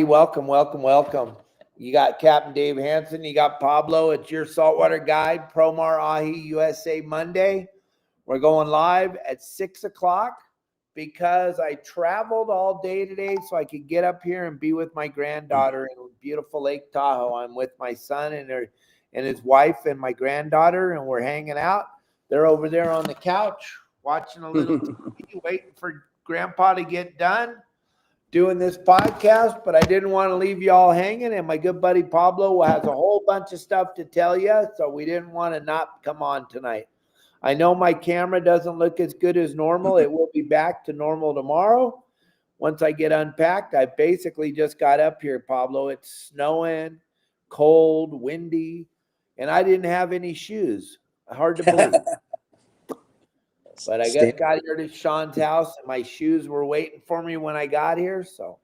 Welcome, welcome, welcome. You got Captain Dave Hansen. You got Pablo. It's your saltwater guide, Promar Ahi USA Monday. We're going live at 6 o'clock because I traveled all day today so I could get up here and be with my granddaughter in beautiful Lake Tahoe. I'm with my son and his wife and my granddaughter, and we're hanging out. They're over there on the couch watching a little TV, waiting for Grandpa to get done doing this podcast, but I didn't want to leave you all hanging. And my good buddy Pablo has a whole bunch of stuff to tell you, so we didn't want to not come on tonight. I know my camera doesn't look as good as normal. It will be back to normal tomorrow once I get unpacked. I basically just got up here, Pablo. It's snowing, cold, windy, and I didn't have any shoes. Hard to believe. But I just got here to Sean's house, and my shoes were waiting for me when I got here. So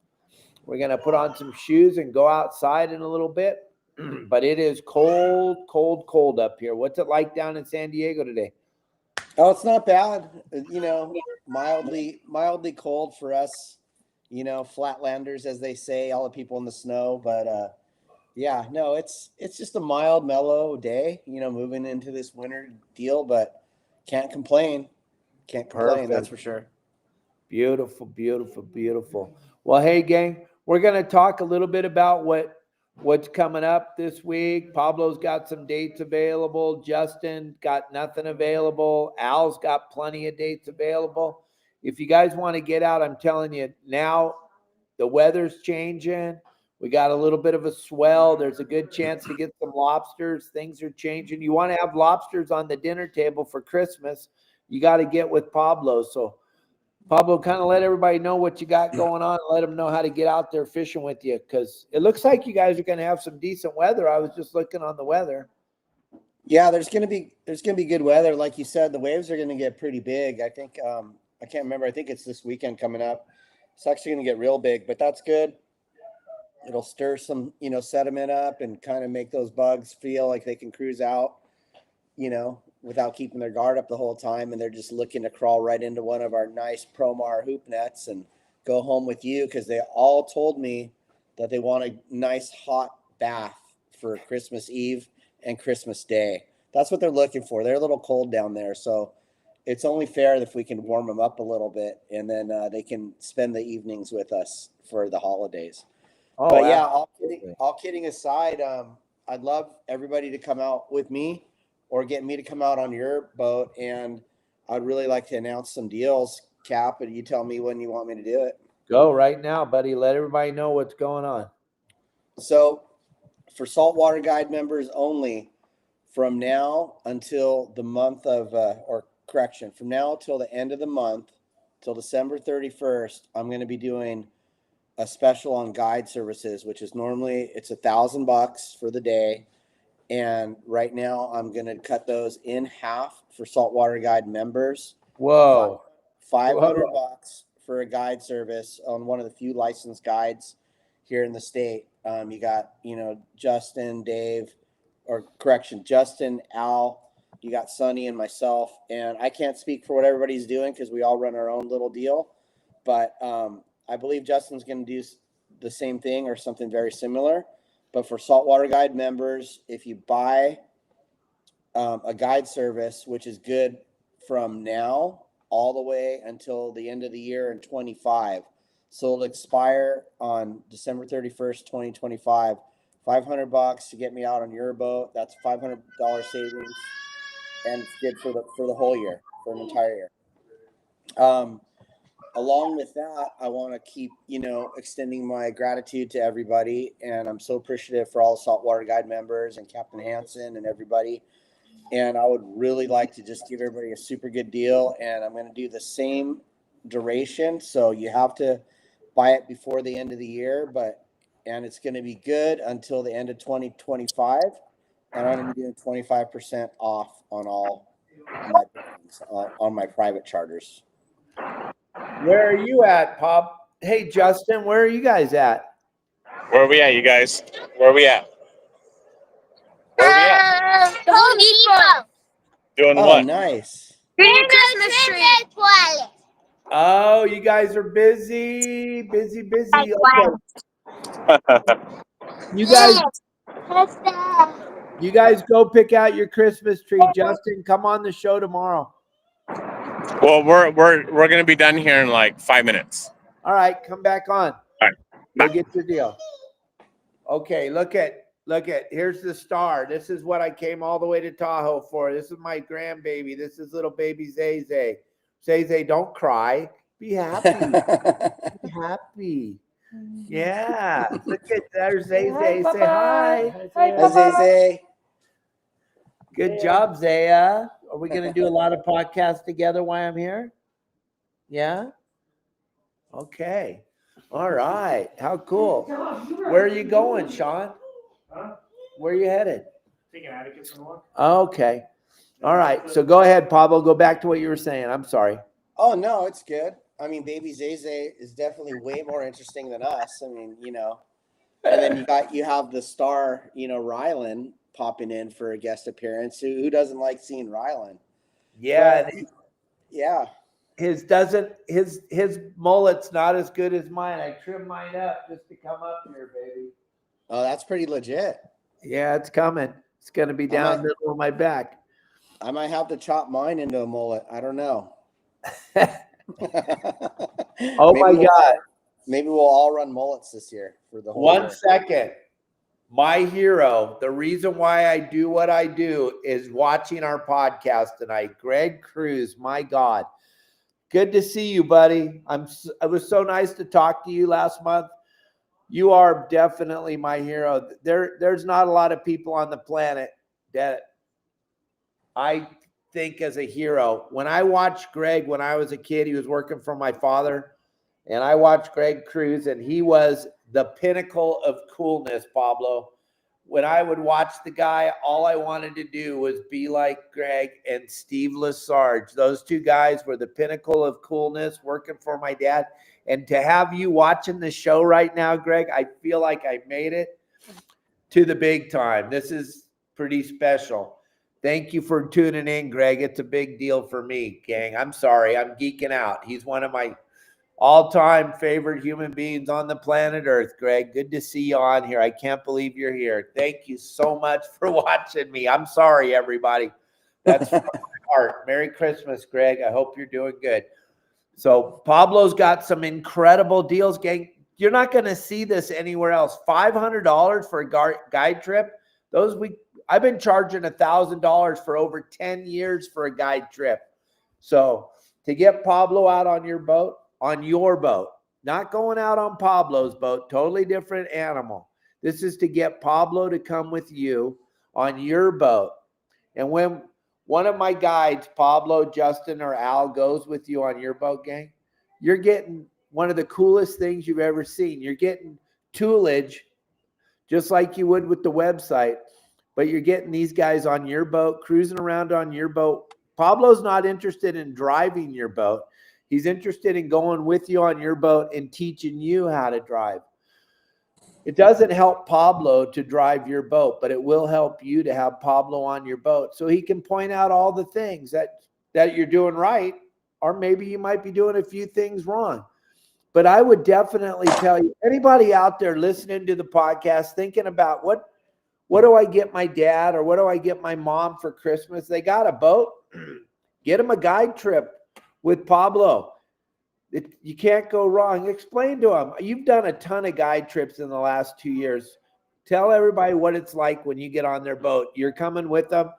we're going to put on some shoes and go outside in a little bit. But it is cold, cold, cold up here. What's it like down in San Diego today? Oh, it's not bad. Mildly cold for us, flatlanders, as they say, all the people in the snow. But yeah, no, it's just a mild, mellow day, moving into this winter deal, but can't complain. Can't complain, Perfect. That's for sure. Beautiful, beautiful, beautiful. Well, hey, gang, we're going to talk a little bit about what's coming up this week. Pablo's got some dates available. Justin got nothing available. Al's got plenty of dates available. If you guys want to get out, I'm telling you now, the weather's changing. We got a little bit of a swell. There's a good chance to get some lobsters. Things are changing. You want to have lobsters on the dinner table for Christmas, you got to get with Pablo. So Pablo, kind of let everybody know what you got going on. Let them know how to get out there fishing with you, because it looks like you guys are going to have some decent weather. I was just looking on the weather. Yeah, there's going to be good weather. Like you said, the waves are going to get pretty big. I think I can't remember. I think it's this weekend coming up. It's actually going to get real big, but that's good. It'll stir some, sediment up and kind of make those bugs feel like they can cruise out, without keeping their guard up the whole time. And they're just looking to crawl right into one of our nice Promar hoop nets and go home with you, because they all told me that they want a nice hot bath for Christmas Eve and Christmas Day. That's what they're looking for. They're a little cold down there. So it's only fair if we can warm them up a little bit, and then they can spend the evenings with us for the holidays. Oh, but yeah, all kidding aside, I'd love everybody to come out with me or get me to come out on your boat. And I'd really like to announce some deals, Cap, and you tell me when you want me to do it. Go right now, buddy. Let everybody know what's going on. So for Saltwater Guide members only, from now until the month of, from now till the end of the month, till December 31st, I'm going to be doing a special on guide services, which is normally it's $1,000 for the day. And right now I'm going to cut those in half for Saltwater Guide members. Whoa. $500 for a guide service on one of the few licensed guides here in the state. You got, Justin, Al, you got Sonny and myself. And I can't speak for what everybody's doing because we all run our own little deal. But I believe Justin's going to do the same thing or something very similar. But for Saltwater Guide members, if you buy a guide service, which is good from now all the way until the end of the year in 25, so it'll expire on December 31st, 2025, $500 to get me out on your boat. That's $500 savings, and it's good for the whole year, for an entire year. Along with that, I want to keep, extending my gratitude to everybody. And I'm so appreciative for all the Saltwater Guide members and Captain Hansen and everybody. And I would really like to just give everybody a super good deal. And I'm going to do the same duration. So you have to buy it before the end of the year, and it's going to be good until the end of 2025. And I'm going to be doing 25% off on all my bookings, on my private charters. Where are you at, Pop? Hey, Justin, where are you guys at? Where are we at, you guys? Where are we at? The Home Depot. Doing what? Nice. Doing Christmas tree. Oh, you guys are busy. Okay. You guys go pick out your Christmas tree. Justin, come on the show tomorrow. Well, we're gonna be done here in like 5 minutes. All right, come back on. All right. Go Bye. get your deal. Okay, look at, here's the star. This is what I came all the way to Tahoe for. This is my grandbaby. This is little baby Zay Zay. Zay Zay, don't cry. Be happy. Be happy. Yeah. Look at, there's Zay Zay. Say hi. Hi, Zay. Good job, Zaya. Are we going to do a lot of podcasts together while I'm here? Yeah? Okay. All right. How cool. Where are you going, Sean? Huh? Where are you headed? Taking Atticus and walk. Okay. All right. So go ahead, Pablo. Go back to what you were saying. I'm sorry. Oh, no, it's good. I mean, baby Zay Zay is definitely way more interesting than us. I mean, you know, and then you have the star, you know, Rylan popping in for a guest appearance. Who doesn't like seeing Rylan? Yeah. But, yeah. His mullet's not as good as mine. I trimmed mine up just to come up here, baby. Oh, that's pretty legit. Yeah, it's coming. It's going to be down the middle of my back. I might have to chop mine into a mullet. I don't know. Oh my God. Maybe we'll all run mullets this year for the whole 1 year. second. My hero, the reason why I do what I do is watching our podcast tonight. Greg Cruz, my God. Good to see you, buddy. It was so nice to talk to you last month. You are definitely my hero. There's not a lot of people on the planet that I think as a hero. When I watched Greg when I was a kid, he was working for my father, and I watched Greg Cruz, and he was the pinnacle of coolness, Pablo. When I would watch the guy, all I wanted to do was be like Greg and Steve Lesarge. Those two guys were the pinnacle of coolness working for my dad. And to have you watching the show right now, Greg, I feel like I made it to the big time. This is pretty special. Thank you for tuning in, Greg. It's a big deal for me, gang. I'm sorry. I'm geeking out. He's one of my all-time favorite human beings on the planet Earth, Greg. Good to see you on here. I can't believe you're here. Thank you so much for watching me. I'm sorry, everybody. That's from my heart. Merry Christmas, Greg. I hope you're doing good. So Pablo's got some incredible deals, gang. You're not going to see this anywhere else. $500 for a guide trip. I've been charging $1,000 for over 10 years for a guide trip. So to get Pablo out on your boat, not going out on Pablo's boat, totally different animal. This is to get Pablo to come with you on your boat. And when one of my guides, Pablo, Justin, or Al, goes with you on your boat, gang, you're getting one of the coolest things you've ever seen. You're getting toolage, just like you would with the website, but you're getting these guys on your boat, cruising around on your boat. Pablo's not interested in driving your boat. He's interested in going with you on your boat and teaching you how to drive. It doesn't help Pablo to drive your boat, but it will help you to have Pablo on your boat so he can point out all the things that you're doing right, or maybe you might be doing a few things wrong. But I would definitely tell you, anybody out there listening to the podcast, thinking about what do I get my dad or what do I get my mom for Christmas? They got a boat. Get them a guide trip with Pablo. You can't go wrong. Explain to them. You've done a ton of guide trips in the last 2 years. Tell everybody what it's like when you get on their boat. You're coming with them.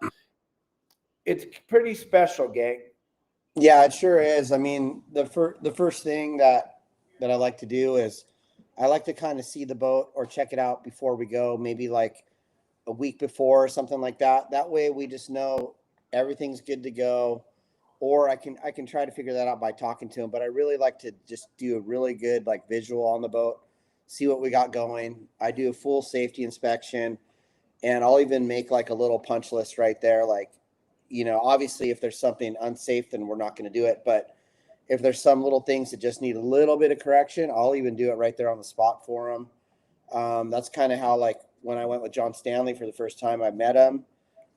It's pretty special, gang. Yeah, it sure is. I mean, the first thing that I like to do is I like to kind of see the boat or check it out before we go, maybe like a week before or something like that. That way we just know everything's good to go. Or I can try to figure that out by talking to him. But I really like to just do a really good like visual on the boat, see what we got going. I do a full safety inspection, and I'll even make like a little punch list right there. Like, you know, obviously if there's something unsafe, then we're not going to do it. But if there's some little things that just need a little bit of correction, I'll even do it right there on the spot for them. That's kind of how, like, when I went with John Stanley for the first time, I met him.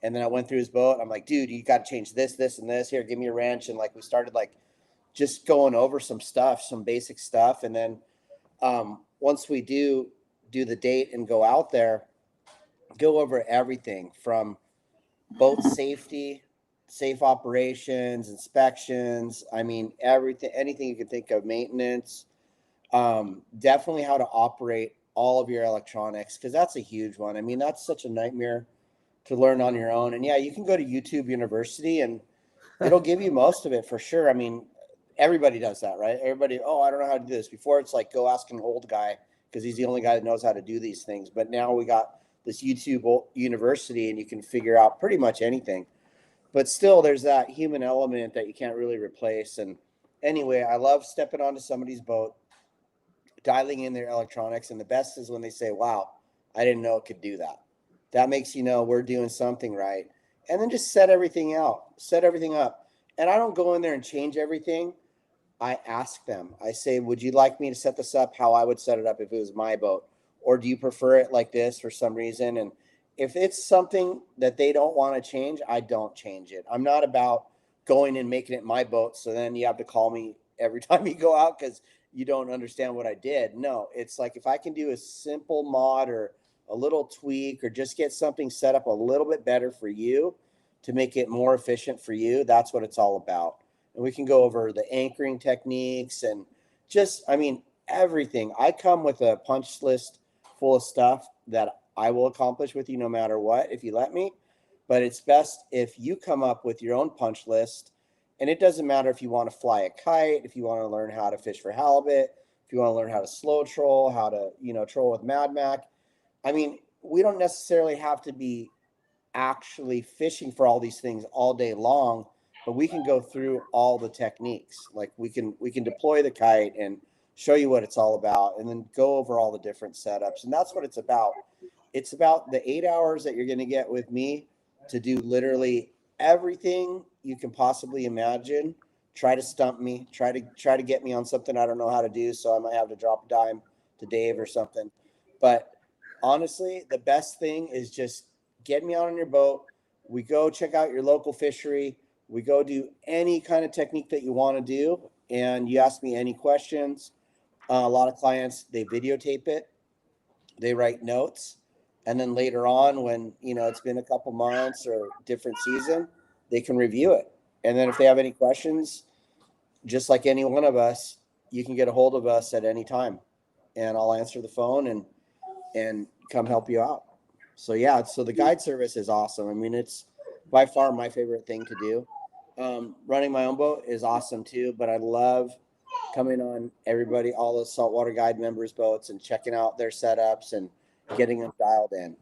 And then I went through his boat. I'm like, dude, you got to change this, this, and this. Here, give me a wrench. And like, we started like just going over some stuff, some basic stuff. And then once we do do the date and go out there, go over everything from boat safety, safe operations, inspections. I mean, everything, anything you can think of, maintenance. Definitely how to operate all of your electronics, because that's a huge one. I mean, that's such a nightmare to learn on your own. And yeah, you can go to YouTube University and it'll give you most of it for sure. I mean, everybody does that, right? Everybody, oh, I don't know how to do this. Before it's like, go ask an old guy because he's the only guy that knows how to do these things. But now we got this YouTube University and you can figure out pretty much anything. But still, there's that human element that you can't really replace. And anyway, I love stepping onto somebody's boat, dialing in their electronics. And the best is when they say, wow, I didn't know it could do that. That makes you know we're doing something right. And then just set everything out, set everything up. And I don't go in there and change everything. I ask them. I say, would you like me to set this up how I would set it up if it was my boat? Or do you prefer it like this for some reason? And if it's something that they don't want to change, I don't change it. I'm not about going and making it my boat, so then you have to call me every time you go out because you don't understand what I did. No, it's like if I can do a simple mod or a little tweak or just get something set up a little bit better for you to make it more efficient for you, that's what it's all about. And we can go over the anchoring techniques and just, I mean, everything. I come with a punch list full of stuff that I will accomplish with you no matter what, if you let me. But it's best if you come up with your own punch list. And it doesn't matter if you want to fly a kite, if you want to learn how to fish for halibut, if you want to learn how to slow troll, how to, troll with Mad Mac. I mean, we don't necessarily have to be actually fishing for all these things all day long, but we can go through all the techniques. Like we can deploy the kite and show you what it's all about, and then go over all the different setups. And that's what it's about. It's about the 8 hours that you're going to get with me to do literally everything you can possibly imagine. Try to stump me, try to get me on something I don't know how to do. So I might have to drop a dime to Dave or something. But honestly, the best thing is just get me out on your boat. We go check out your local fishery. We go do any kind of technique that you want to do. And you ask me any questions. A lot of clients, they videotape it. They write notes. And then later on, when, it's been a couple months or different season, they can review it. And then if they have any questions, just like any one of us, you can get a hold of us at any time. And I'll answer the phone and come help you out. So yeah, so the guide service is awesome. I mean, it's by far my favorite thing to do. Running my own boat is awesome too, but I love coming on all the Saltwater Guide members' boats and checking out their setups and getting them dialed in.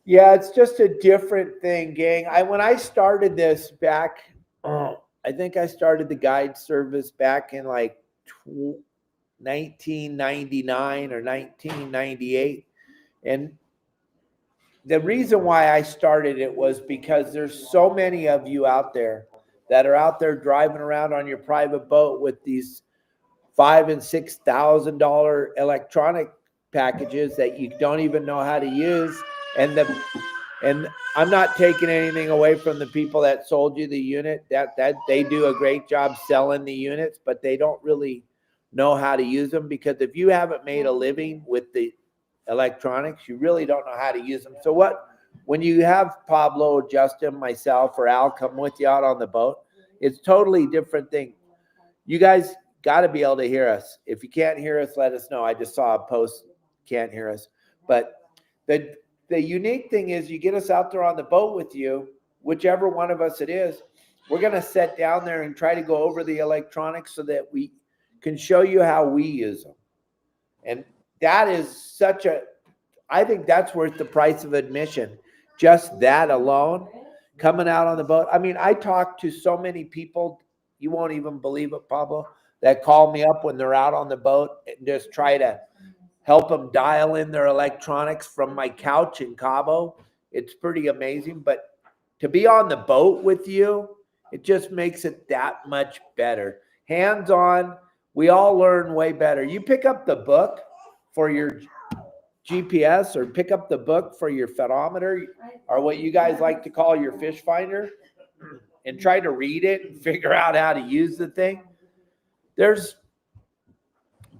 Yeah, it's just a different thing, gang. When I started this back, I think I started the guide service back in like 1999 or 1998. And the reason why I started it was because there's so many of you out there that are out there driving around on your private boat with these $5,000 and $6,000 electronic packages that you don't even know how to use. And I'm not taking anything away from the people that sold you the unit. That they do a great job selling the units, but they don't really know how to use them, because if you haven't made a living with the electronics, you really don't know how to use them. So when you have Pablo, Justin, myself, or Al come with you out on the boat, it's totally different thing. You guys got to be able to hear us. If you can't hear us, let us know. I just saw a post, can't hear us. But the unique thing is, you get us out there on the boat with you, whichever one of us it is, we're going to sit down there and try to go over the electronics so that we can show you how we use them. And that is I think that's worth the price of admission. Just that alone, coming out on the boat. I mean, I talk to so many people, you won't even believe it, Pablo, that call me up when they're out on the boat and just try to help them dial in their electronics from my couch in Cabo. It's pretty amazing. But to be on the boat with you, it just makes it that much better. Hands-on, we all learn way better. You pick up the book for your GPS or pick up the book for your photometer, or what you guys like to call your fish finder, and try to read it and figure out how to use the thing. There's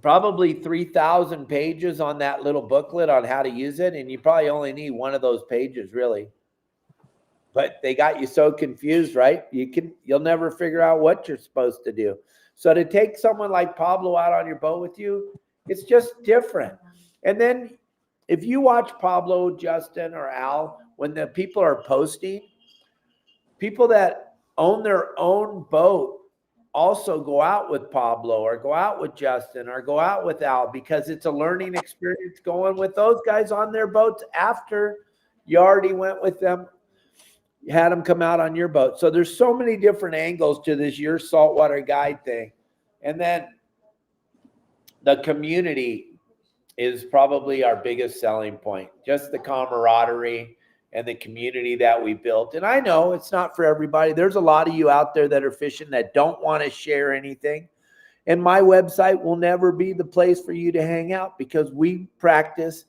probably 3,000 pages on that little booklet on how to use it. And you probably only need one of those pages, really. But they got you so confused, right? You'll never figure out what you're supposed to do. So to take someone like Pablo out on your boat with you, it's just different. And then if you watch Pablo, Justin, or Al, when the people are posting, people that own their own boat also go out with Pablo or go out with Justin or go out with Al, because it's a learning experience going with those guys on their boats after you already went with them. You had them come out on your boat. So there's so many different angles to this Your Saltwater Guide thing. And then the community is probably our biggest selling point. Just the camaraderie and the community that we built. And I know it's not for everybody. There's a lot of you out there that are fishing that don't want to share anything. And my website will never be the place for you to hang out, because we practice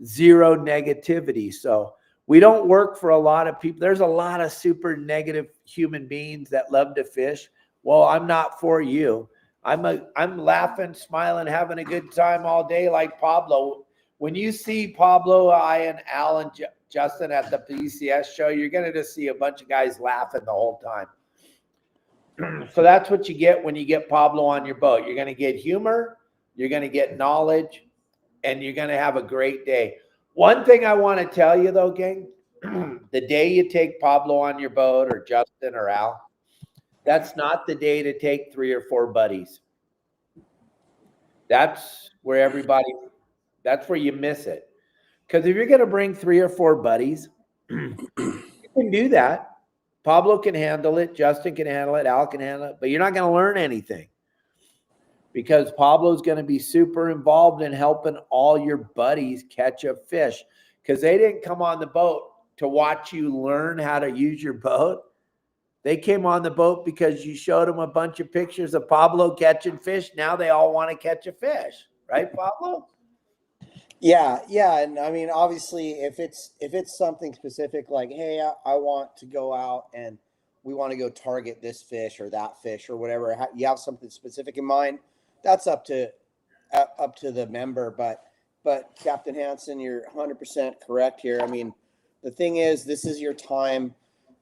zero negativity. So we don't work for a lot of people. There's a lot of super negative human beings that love to fish. Well, I'm not for you. I'm laughing, smiling, having a good time all day like Pablo. When you see Pablo, I, and Al, and Justin at the PCS show, you're going to just see a bunch of guys laughing the whole time. So that's what you get when you get Pablo on your boat. You're going to get humor, you're going to get knowledge, and you're going to have a great day. One thing I want to tell you, though, gang, the day you take Pablo on your boat, or Justin or Al, that's not the day to take 3 or 4 buddies. That's where that's where you miss it. Because if you're going to bring 3 or 4 buddies, you can do that. Pablo can handle it. Justin can handle it. Al can handle it. But you're not going to learn anything, because Pablo's going to be super involved in helping all your buddies catch a fish, because they didn't come on the boat to watch you learn how to use your boat. They came on the boat because you showed them a bunch of pictures of Pablo catching fish. Now they all want to catch a fish. Right, Pablo? Yeah. And I mean, obviously, if it's something specific, like, hey, I want to go out and we want to go target this fish or that fish or whatever, you have something specific in mind, that's up to the member. But Captain Hansen, you're 100% correct here. I mean, the thing is, this is your time,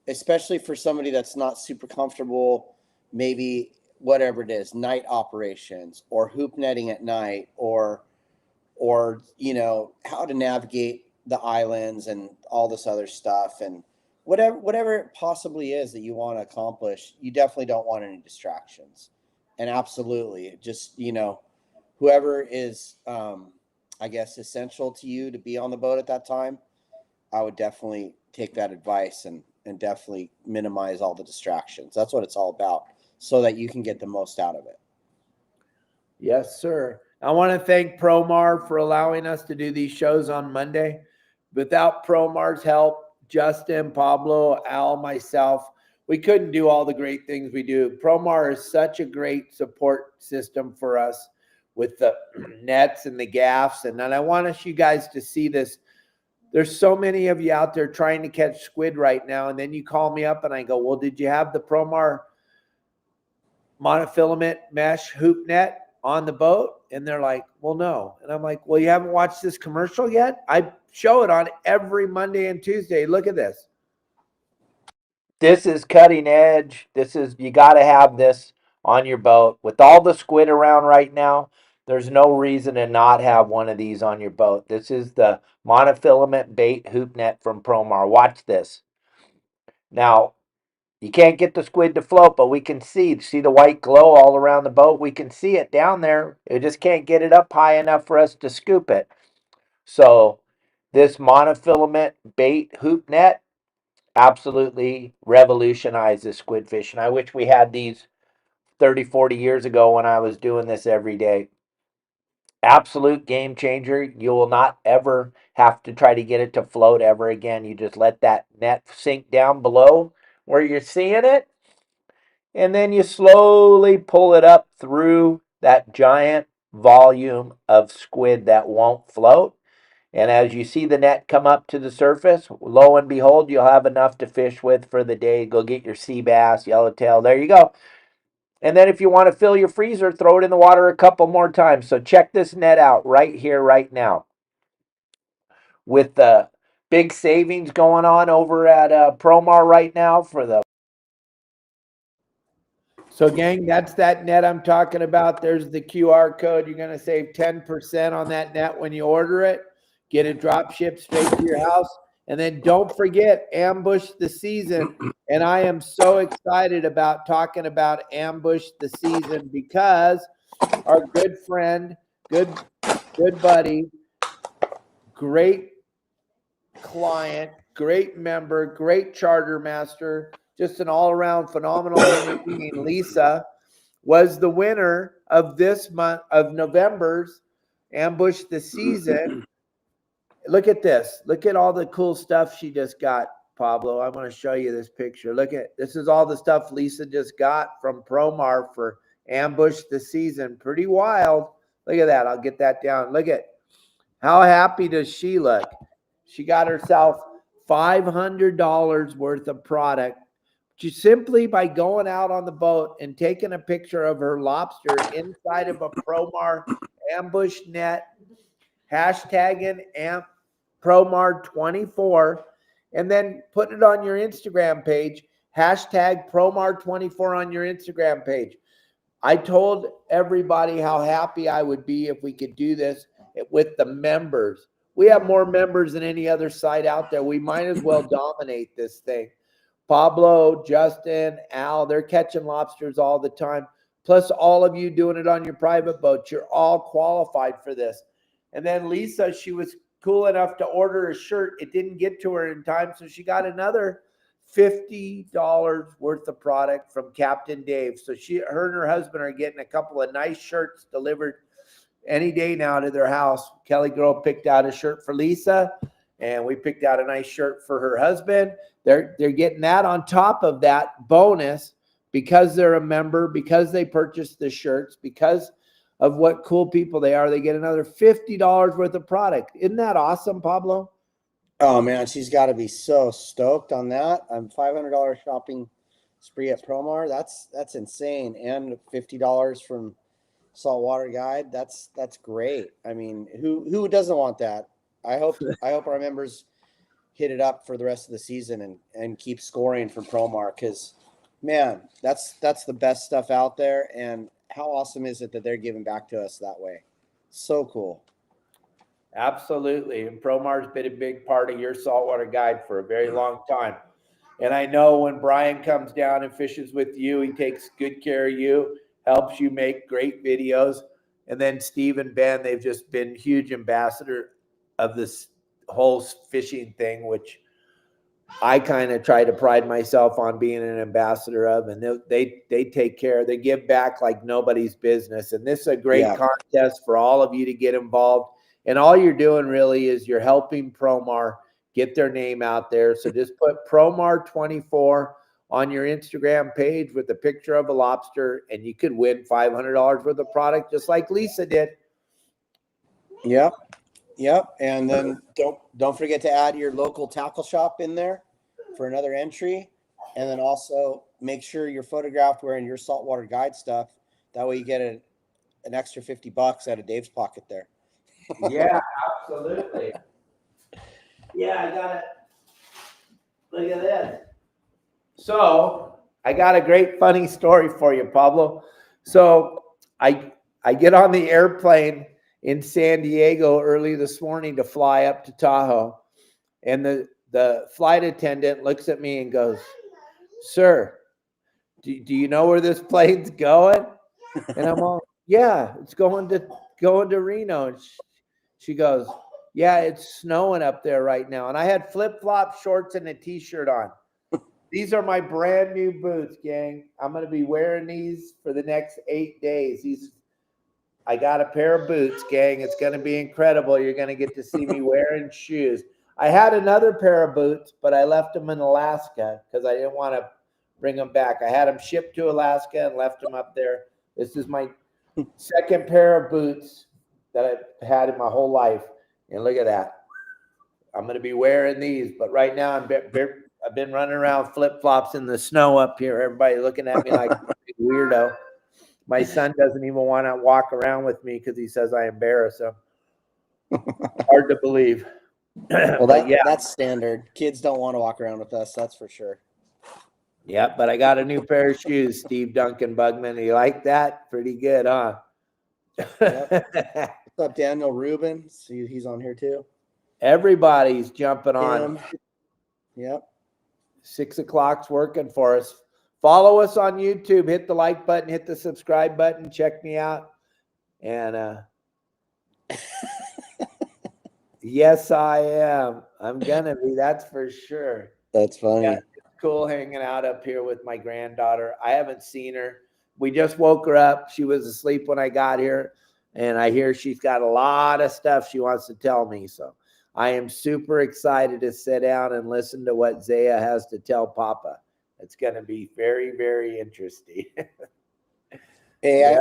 especially for somebody that's not super comfortable, maybe whatever it is, night operations or hoop netting at night, or how to navigate the islands and all this other stuff, and whatever it possibly is that you want to accomplish. You definitely don't want any distractions. And absolutely, just whoever is I guess essential to you to be on the boat at that time, I would definitely take that advice and definitely minimize all the distractions. That's what it's all about, so that you can get the most out of it. Yes, sir. I want to thank Promar for allowing us to do these shows on Monday. Without Promar's help, Justin, Pablo, Al, myself, we couldn't do all the great things we do. Promar is such a great support system for us with the nets and the gaffs. And then I want you guys to see this. There's so many of you out there trying to catch squid right now. And then you call me up and I go, well, did you have the Promar monofilament mesh hoop net on the boat? And they're like, well, no. And I'm like, well, you haven't watched this commercial yet? I show it on every Monday and Tuesday. Look at this. This is cutting edge. You got to have this on your boat. With all the squid around right now, there's no reason to not have one of these on your boat. This is the monofilament bait hoop net from Promar. Watch this. Now, you can't get the squid to float, but we can see the white glow all around the boat. We can see it down there. It just can't get it up high enough for us to scoop it. So this monofilament bait hoop net absolutely revolutionizes squid fishing. I wish we had these 30, 40 years ago when I was doing this every day. Absolute game changer. You will not ever have to try to get it to float ever again. You just let that net sink down below where you're seeing it, and then you slowly pull it up through that giant volume of squid that won't float. And as you see the net come up to the surface, lo and behold, you'll have enough to fish with for the day. Go get your sea bass, yellowtail. There you go. And then if you want to fill your freezer, throw it in the water a couple more times. So check this net out right here, right now. With the big savings going on over at Promar right now for the. So gang, that's that net I'm talking about. There's the QR code. You're going to save 10% on that net when you order it. Get it drop shipped straight to your house. And then don't forget Ambush the Season. And I am so excited about talking about Ambush the Season because our good friend, good buddy, great client, great member, great charter master, just an all-around phenomenal human being, Lisa, was the winner of this month of November's Ambush the Season. Look at this. Look at all the cool stuff she just got, Pablo. I'm going to show you this picture. Look at this is all the stuff Lisa just got from Promar for Ambush the Season. Pretty wild. Look at that. I'll get that down. Look at how happy does she look? She got herself $500 worth of product just simply by going out on the boat and taking a picture of her lobster inside of a Promar ambush net, hashtagging Promar24, and then putting it on your Instagram page, hashtag Promar24 on your Instagram page. I told everybody how happy I would be if we could do this with the members. We have more members than any other site out there. We might as well dominate this thing. Pablo, Justin, Al, they're catching lobsters all the time. Plus all of you doing it on your private boats. You're all qualified for this. And then Lisa, she was cool enough to order a shirt. It didn't get to her in time, so she got another $50 worth of product from Captain Dave. So her and her husband are getting a couple of nice shirts delivered any day now to their house. Kelly Girl picked out a shirt for Lisa, and we picked out a nice shirt for her husband. They're getting that on top of that bonus because they're a member, because they purchased the shirts, because of what cool people they are. They get another $50 worth of product. Isn't that awesome, Pablo? Oh man, she's got to be so stoked on that. I'm $500 shopping spree at Promar. That's insane, and $50 from Saltwater Guide. That's great. I mean, who doesn't want that? I hope our members hit it up for the rest of the season and keep scoring for Promar, because man, that's the best stuff out there. And how awesome is it that they're giving back to us that way? So cool. Absolutely. And Promar's been a big part of your saltwater guide for a very long time. And I know when Brian comes down and fishes with you, he takes good care of you, helps you make great videos. And then Steve and Ben, they've just been huge ambassador of this whole fishing thing, which I kind of try to pride myself on being an ambassador of. And they take care, they give back like nobody's business. And this is a great contest for all of you to get involved. And all you're doing really is you're helping Promar get their name out there. So just put Promar24 on your Instagram page with a picture of a lobster, and you could win $500 worth of product just like Lisa did. Yep. And then don't forget to add your local tackle shop in there for another entry. And then also make sure you're photographed wearing your saltwater guide stuff. That way you get an extra $50 out of Dave's pocket there. Yeah, absolutely. Yeah, I got it. Look at this. So I got a great funny story for you, Pablo. So I get on the airplane in San Diego early this morning to fly up to Tahoe. And the flight attendant looks at me and goes, "Sir, do you know where this plane's going?" And I'm all, "Yeah, it's going to Reno." And she goes, "Yeah, it's snowing up there right now." And I had flip-flop shorts and a t-shirt on. These are my brand new boots, gang. I'm going to be wearing these for the next 8 days. I got a pair of boots, gang. It's going to be incredible. You're going to get to see me wearing shoes. I had another pair of boots, but I left them in Alaska because I didn't want to bring them back. I had them shipped to Alaska and left them up there. This is my second pair of boots that I've had in my whole life. And look at that. I'm going to be wearing these, but right now I've been running around flip-flops in the snow up here. Everybody looking at me like a weirdo. My son doesn't even want to walk around with me because he says I embarrass him. Hard to believe. Well, But yeah, that's standard. Kids don't want to walk around with us. That's for sure. yeah. But I got a new pair of shoes, Steve Duncan Bugman. You like that? Pretty good, huh? Yep. What's up, Daniel Rubin? See, he's on here too. Everybody's jumping on. Tim. Yep. 6 o'clock's working for us. Follow us on YouTube. Hit the like button. Hit the subscribe button. Check me out. And yes, I am. I'm gonna be. That's for sure. That's funny. Yeah, it's cool hanging out up here with my granddaughter. I haven't seen her. We just woke her up. She was asleep when I got here, and I hear she's got a lot of stuff she wants to tell me. So I am super excited to sit down and listen to what Zaya has to tell Papa. It's going to be very, very interesting. Hey, Yeah.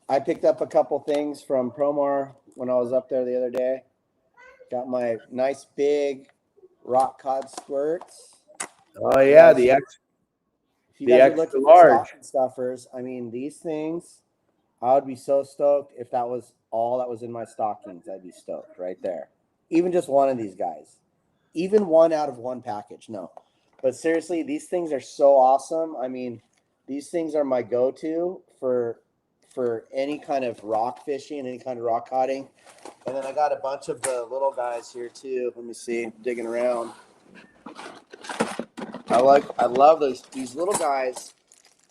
I picked up a couple things from Promar when I was up there the other day. Got my nice big rock cod squirts. Oh yeah, If you the guys are extra looking for large. stocking stuffers, I mean, these things, I would be so stoked if that was all that was in my stockings. I'd be stoked right there. Even just one of these guys. Even one out of one package. No. But seriously, these things are so awesome. I mean, these things are my go-to for any kind of rock fishing, any kind of rock caughting. And then I got a bunch of the little guys here too. Let me see, digging around. I love these little guys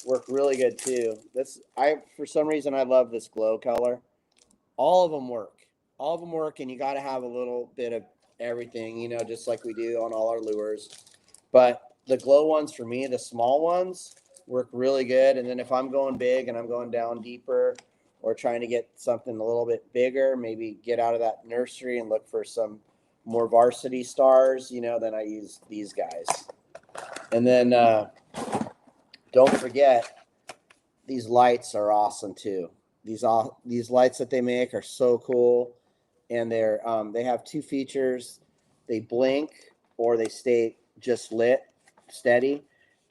work really good too. For some reason I love this glow color. All of them work. All of them work, and you got to have a little bit of everything, you know, just like we do on all our lures. But the glow ones for me, the small ones, work really good. And then if I'm going big and I'm going down deeper or trying to get something a little bit bigger, maybe get out of that nursery and look for some more varsity stars, you know, then I use these guys. And then don't forget, these lights are awesome too. These lights that they make are so cool, and they have two features. They blink or they stay just lit, steady,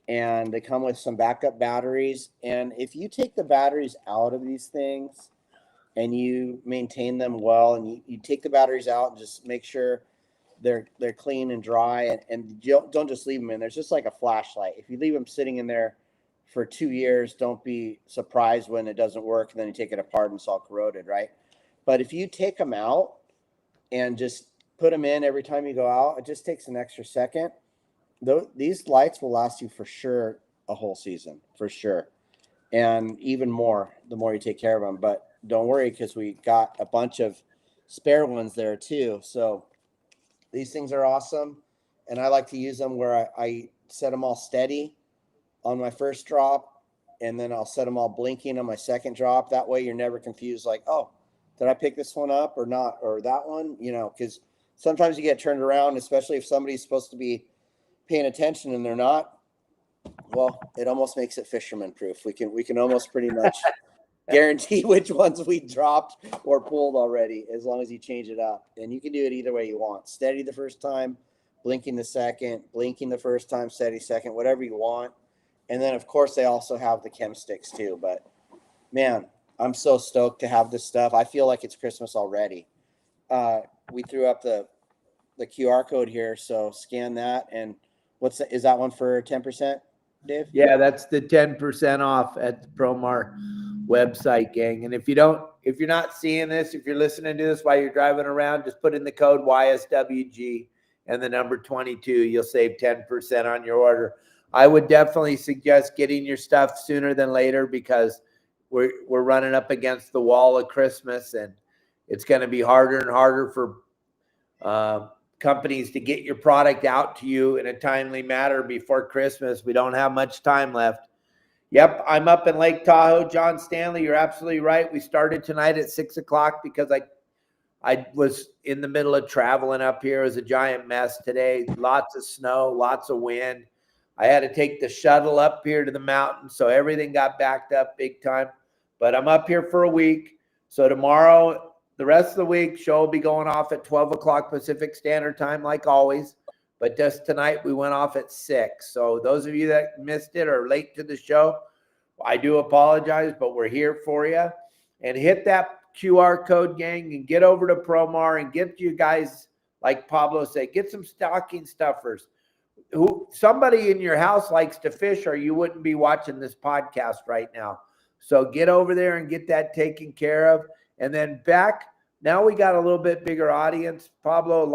and they come with some backup batteries. And if you take the batteries out of these things and you maintain them well, and you take the batteries out and just make sure they're clean and dry, and don't just leave them in. There's just like a flashlight. If you leave them sitting in there for 2 years, don't be surprised when it doesn't work and then you take it apart and it's all corroded, right? But if you take them out and just put them in every time you go out, it just takes an extra second. These lights will last you for sure a whole season, for sure. And even more, the more you take care of them. But don't worry, because we got a bunch of spare ones there too. So these things are awesome. And I like to use them where I set them all steady on my first drop, and then I'll set them all blinking on my second drop. That way you're never confused, like, oh, did I pick this one up or not, or that one? You know, because sometimes you get turned around, especially if somebody's supposed to be paying attention and they're not. Well, it almost makes it fisherman proof. We can almost pretty much guarantee which ones we dropped or pulled already, as long as you change it up. And you can do it either way you want. Steady the first time, blinking the second, blinking the first time, steady second, whatever you want. And then, of course, they also have the chem sticks too. But, man, I'm so stoked to have this stuff. I feel like it's Christmas already. We threw up the QR code here, so scan that. And is that one for 10%, Dave? Yeah, that's the 10% off at the Promar website, gang. And if you're not seeing this, if you're listening to this while you're driving around, just put in the code YSWG and the number 22. You'll save 10% on your order. I would definitely suggest getting your stuff sooner than later, because we're running up against the wall of Christmas, and it's going to be harder and harder for companies to get your product out to you in a timely manner before Christmas. We don't have much time left. Yep, I'm up in Lake Tahoe. John Stanley, you're absolutely right. We started tonight at 6 o'clock because I was in the middle of traveling up here. It was a giant mess today. Lots of snow, lots of wind. I had to take the shuttle up here to the mountain, so everything got backed up big time. But I'm up here for a week. So tomorrow, the rest of the week, show will be going off at 12 o'clock Pacific Standard Time, like always. But just tonight, we went off at 6. So those of you that missed it or late to the show, I do apologize, but we're here for you. And hit that QR code, gang, and get over to Promar and get you guys, like Pablo said, get some stocking stuffers. Somebody in your house likes to fish, or you wouldn't be watching this podcast right now. So get over there and get that taken care of. And then back, now we got a little bit bigger audience. Pablo,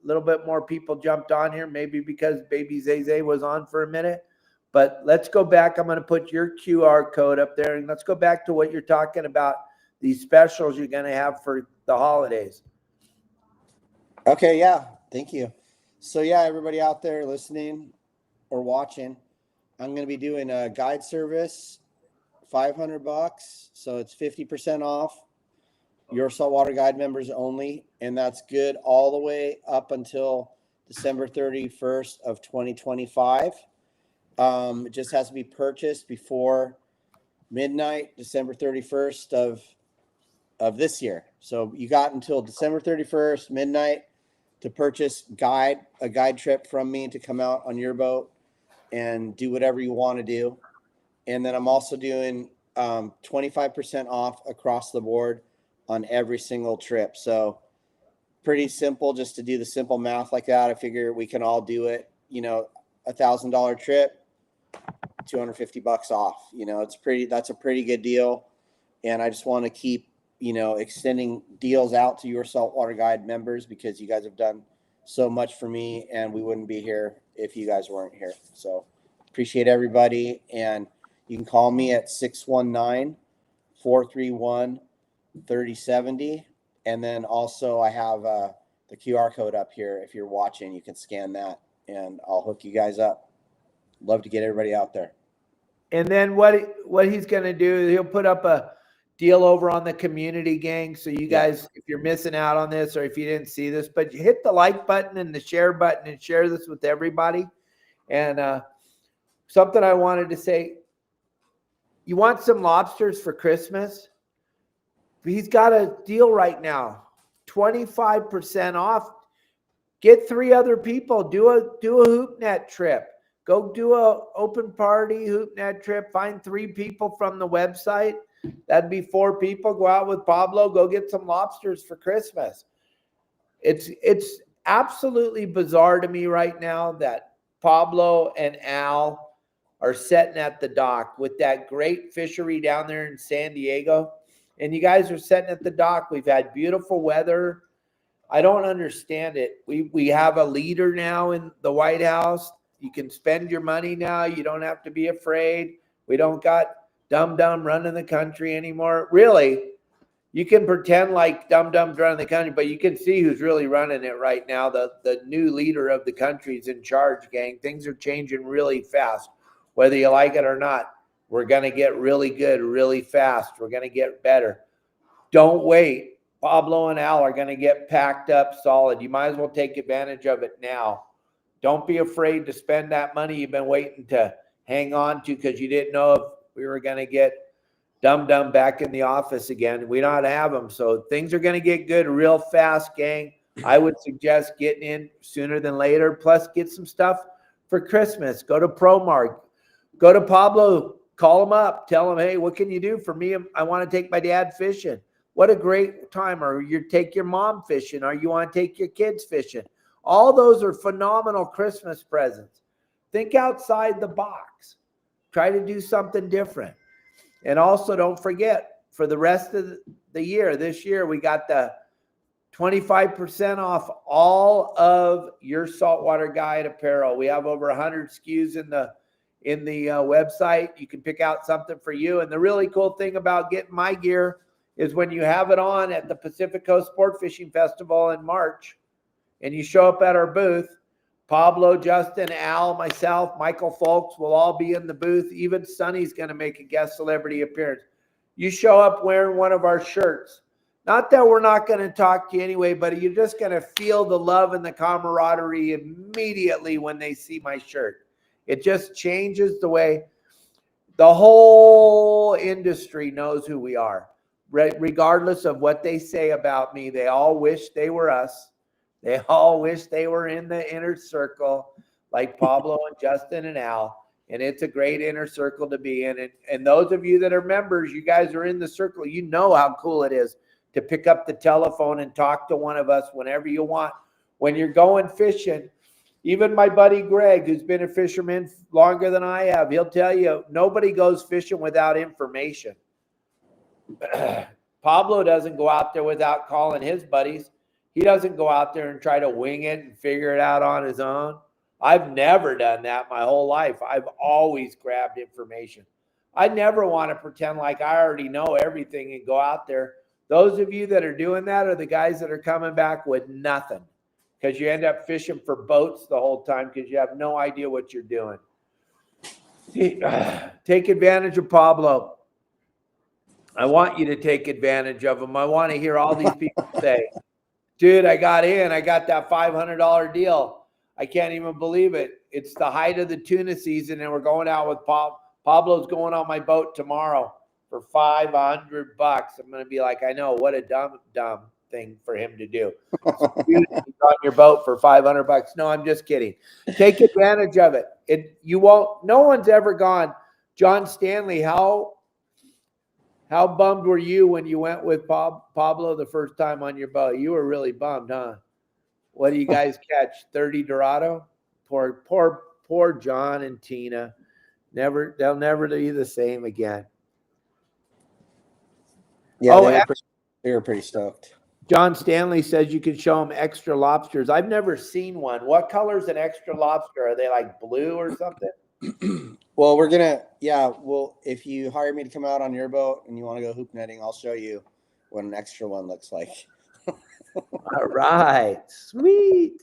little bit more people jumped on here, maybe because Baby Zay was on for a minute. But let's go back. I'm going to put your QR code up there, and let's go back to what you're talking about, these specials you're going to have for the holidays. Okay, yeah, thank you. So yeah, everybody out there listening or watching, I'm going to be doing a guide service, $500. So it's 50% off. Your Saltwater Guide members only, and that's good all the way up until December 31st of 2025. It just has to be purchased before midnight, December 31st of this year. So you got until December 31st, midnight, to purchase a guide trip from me to come out on your boat and do whatever you want to do. And then I'm also doing 25% off across the board on every single trip. So pretty simple, just to do the simple math like that. I figure we can all do it. You know, $1,000 trip, $250 off. You know, that's a pretty good deal. And I just want to keep, you know, extending deals out to your Saltwater Guide members, because you guys have done so much for me, and we wouldn't be here if you guys weren't here. So appreciate everybody. And you can call me at 619-431-3070. And then also I have the QR code up here. If you're watching, you can scan that and I'll hook you guys up. Love to get everybody out there. And then what he's going to do, he'll put up a deal over on the community, gang. So you guys, if you're missing out on this, or if you didn't see this, but hit the like button and the share button and share this with everybody. And something I wanted to say, you want some lobsters for Christmas? He's got a deal right now, 25% off. Get 3 other people. Do a hoop net trip. Go do a open party hoop net trip. Find 3 people from the website. That'd be 4 people. Go out with Pablo. Go get some lobsters for Christmas. It's absolutely bizarre to me right now that Pablo and Al are sitting at the dock with that great fishery down there in San Diego. And you guys are sitting at the dock. We've had beautiful weather. I don't understand it. We have a leader now in the White House. You can spend your money now. You don't have to be afraid. We don't got dum-dum running the country anymore. Really, you can pretend like dum-dum's running the country, but you can see who's really running it right now. The new leader of the country is in charge, gang. Things are changing really fast. Whether you like it or not, we're going to get really good really fast. We're going to get better. Don't wait. Pablo and Al are going to get packed up solid. You might as well take advantage of it now. Don't be afraid to spend that money you've been waiting to hang on to because you didn't know if we were going to get dum-dum back in the office again. We don't have them. So things are going to get good real fast, gang. I would suggest getting in sooner than later. Plus, get some stuff for Christmas. Go to Promar. Go to Pablo. Call him up. Tell him, hey, what can you do for me? I want to take my dad fishing. What a great time. Or you take your mom fishing, or you want to take your kids fishing. All those are phenomenal Christmas presents. Think outside the box. Try to do something different. And also don't forget, for the rest of the year, this year, we got the 25% off all of your Saltwater Guide apparel. We have over 100 SKUs in the website. You can pick out something for you. And the really cool thing about getting my gear is when you have it on at the Pacific Coast Sport Fishing Festival in March, and you show up at our booth, Pablo, Justin, Al, myself, Michael Folks will all be in the booth. Even Sonny's going to make a guest celebrity appearance. You show up wearing one of our shirts. Not that we're not going to talk to you anyway, but you're just going to feel the love and the camaraderie immediately when they see my shirt. It just changes the way the whole industry knows who we are. Regardless of what they say about me, they all wish they were us. They all wish they were in the inner circle like Pablo and Justin and Al. and it's a great inner circle to be in. And those of you that are members, you guys are in the circle. You know how cool it is to pick up the telephone and talk to one of us whenever you want. When you're going fishing, even my buddy Greg, who's been a fisherman longer than I have, he'll tell you nobody goes fishing without information. Pablo doesn't go out there without calling his buddies. He doesn't go out there and try to wing it and figure it out on his own. I've never done that my whole life. I've always grabbed information. I never want to pretend like I already know everything and go out there. Those of you that are doing that are the guys that are coming back with nothing, because you end up fishing for boats the whole time because you have no idea what you're doing. Take advantage of Pablo. I want you to take advantage of him. I want to hear all these people say, dude, I got that $500 deal. I can't even believe it. It's the height of the tuna season, and we're going out with Pablo's going on my boat tomorrow for $500. I'm going to be like, I know, what a dumb thing for him to do. He's on your boat for $500. No, I'm just kidding. Take advantage of it. No one's ever gone. John Stanley, how bummed were you when you went with Pablo the first time on your boat? You were really bummed, huh? What do you guys catch? 30 Dorado? Poor John and Tina. They'll never be the same again. Yeah, they were pretty stoked. John Stanley says you can show them extra lobsters. I've never seen one. What color is an extra lobster? Are they like blue or something? Well, if you hire me to come out on your boat and you want to go hoop netting, I'll show you what an extra one looks like. All right. Sweet.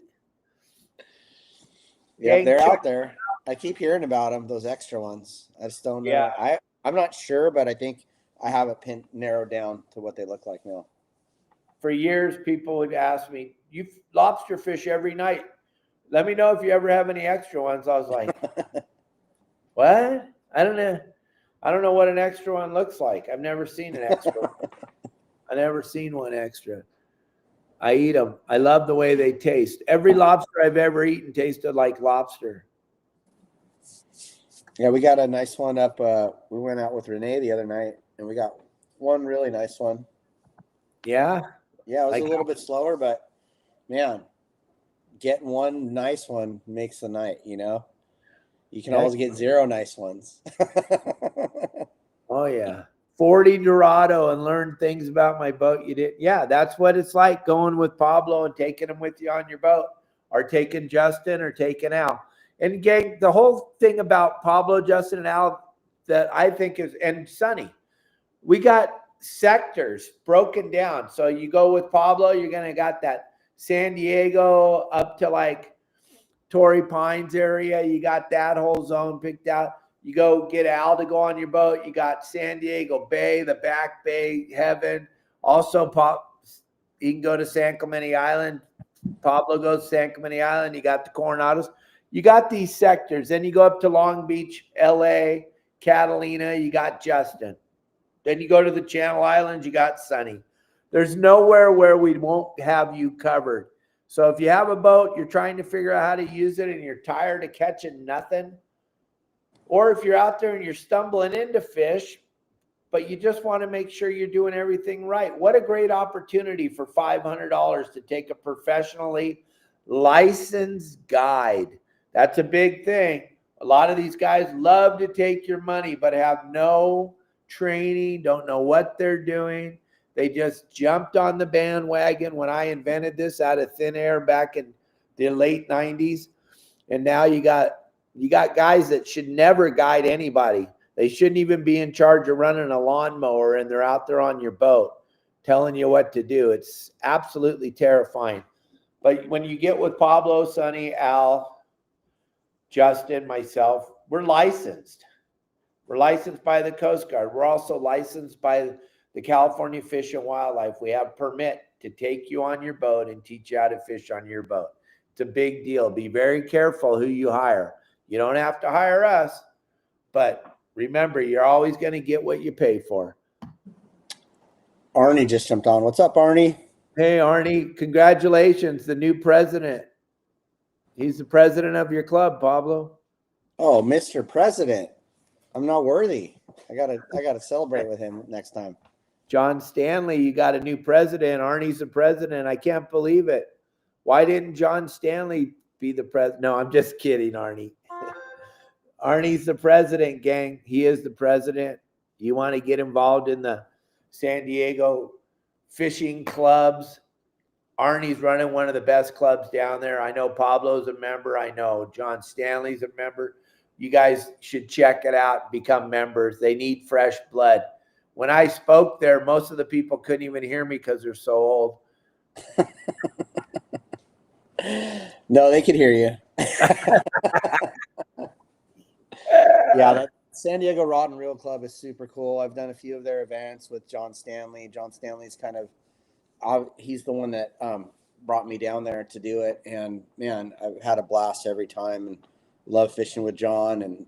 Yeah, they're out there. I keep hearing about them, those extra ones. I just don't know. Yeah. I'm not sure, but I think I have it narrowed down to what they look like now. For years, people would ask me, you lobster fish every night. Let me know if you ever have any extra ones. I was like, what? I don't know what an extra one looks like. I've never seen an extra one. I've never seen one extra. I eat them. I love the way they taste. Every lobster I've ever eaten tasted like lobster. Yeah, we got a nice one up. We went out with Renee the other night, and we got one really nice one. Yeah? Yeah, it was a little bit slower, but, man, getting one nice one makes the night, you know? You can always get 0 nice ones. Oh, yeah. 40 Dorado and learn things about my boat you didn't. Yeah, that's what it's like going with Pablo and taking him with you on your boat, or taking Justin or taking Al. And gang, the whole thing about Pablo, Justin, and Al that I think is, and Sonny, we got sectors broken down. So you go with Pablo, you're going to got that San Diego up to like Torrey Pines area. You got that whole zone picked out. You go get Al to go on your boat. You got San Diego Bay, the Back Bay, Heaven. Also, you can go to San Clemente Island. Pablo goes to San Clemente Island. You got the Coronados. You got these sectors. Then you go up to Long Beach, LA, Catalina. You got Justin. Then you go to the Channel Islands. You got Sonny. There's nowhere where we won't have you covered. So if you have a boat, you're trying to figure out how to use it, and you're tired of catching nothing, or if you're out there and you're stumbling into fish, but you just want to make sure you're doing everything right, what a great opportunity for $500 to take a professionally licensed guide. That's a big thing. A lot of these guys love to take your money, but have no training, don't know what they're doing. They just jumped on the bandwagon when I invented this out of thin air back in the late 90s. And now you got guys that should never guide anybody. They shouldn't even be in charge of running a lawnmower, and they're out there on your boat telling you what to do. It's absolutely terrifying. But when you get with Pablo, Sonny, Al, Justin, myself, we're licensed. We're licensed by the Coast Guard. We're also licensed by the California Fish and Wildlife. We have permit to take you on your boat and teach you how to fish on your boat. It's a big deal. Be very careful who you hire. You don't have to hire us, but remember, you're always going to get what you pay for. Arnie just jumped on. What's up, Arnie? Hey, Arnie, congratulations, the new president. He's the president of your club, Pablo. Oh, Mr. President. I'm not worthy. I gotta celebrate with him next time. John Stanley, you got a new president. Arnie's the president. I can't believe it. Why didn't John Stanley be the president? No, I'm just kidding, Arnie. Arnie's the president, gang. He is the president. You want to get involved in the San Diego fishing clubs? Arnie's running one of the best clubs down there. I know Pablo's a member. I know John Stanley's a member. You guys should check it out, become members. They need fresh blood. When I spoke there, most of the people couldn't even hear me because they're so old. No, they could hear you. Yeah, that San Diego Rod and Reel Club is super cool. I've done a few of their events with John Stanley. John Stanley's kind of, he's the one that brought me down there to do it. And man, I've had a blast every time and love fishing with John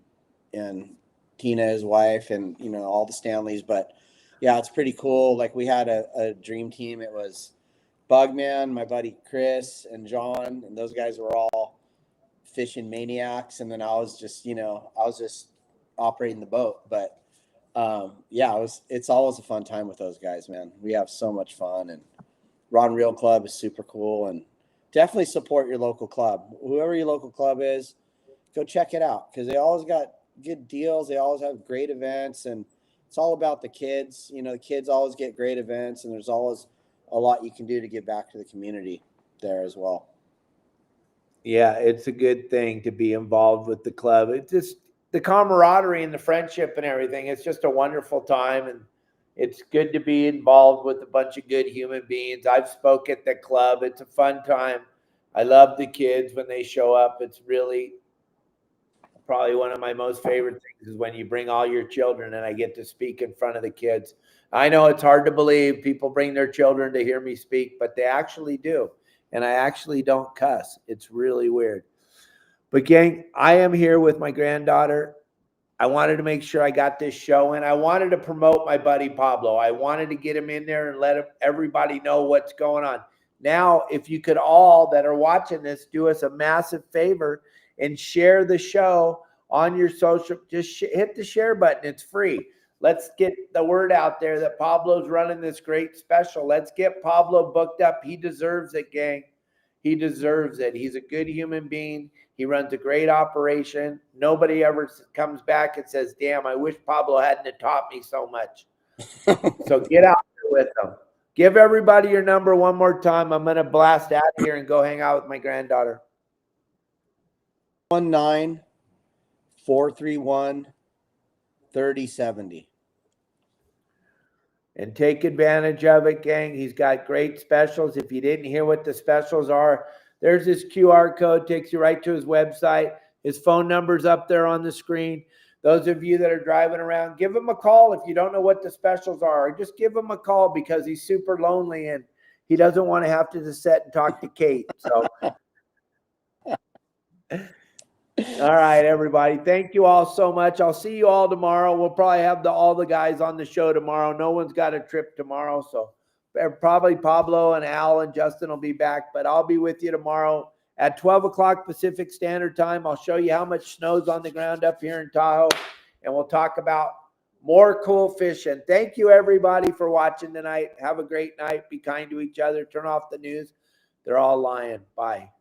and Tina, his wife, and, you know, all the Stanleys. But yeah, it's pretty cool. Like we had a dream team. It was Bugman, my buddy Chris, and John, and those guys were all fishing maniacs. And then I was just operating the boat. But yeah, it's always a fun time with those guys, man. We have so much fun, and Rod and Reel Club is super cool. And definitely support your local club. Whoever your local club is, go check it out, because they always got good deals. They always have great events, and it's all about the kids. You know, the kids always get great events, and there's always a lot you can do to give back to the community there as well. Yeah, it's a good thing to be involved with the club. It's just the camaraderie and the friendship and everything. It's just a wonderful time, and it's good to be involved with a bunch of good human beings. I've spoke at the club. It's a fun time. I love the kids when they show up. It's really probably one of my most favorite things is when you bring all your children and I get to speak in front of the kids. I know it's hard to believe people bring their children to hear me speak, but they actually do. And I actually don't cuss. It's really weird. But gang, I am here with my granddaughter. I wanted to make sure I got this show in. I wanted to promote my buddy Pablo. I wanted to get him in there and let everybody know what's going on. Now, if you could all that are watching this do us a massive favor and share the show on your social, just hit the share button. It's free. Let's get the word out there that Pablo's running this great special. Let's get Pablo booked up. He deserves it, gang. He deserves it. He's a good human being. He runs a great operation. Nobody ever comes back and says, damn, I wish Pablo hadn't have taught me so much. So get out there with him. Give everybody your number one more time. I'm going to blast out of here and go hang out with my granddaughter. 1-9-431-3070. And take advantage of it, gang. He's got great specials. If you didn't hear what the specials are, there's this QR code, takes you right to his website. His phone number's up there on the screen. Those of you that are driving around, give him a call if you don't know what the specials are. Or just give him a call because he's super lonely and he doesn't want to have to just sit and talk to Kate. So, all right, everybody. Thank you all so much. I'll see you all tomorrow. We'll probably have all the guys on the show tomorrow. No one's got a trip tomorrow, so probably Pablo and Al and Justin will be back, but I'll be with you tomorrow at 12 o'clock Pacific Standard Time. I'll show you how much snow's on the ground up here in Tahoe, and we'll talk about more cool fishing. Thank you, everybody, for watching tonight. Have a great night. Be kind to each other. Turn off the news. They're all lying. Bye.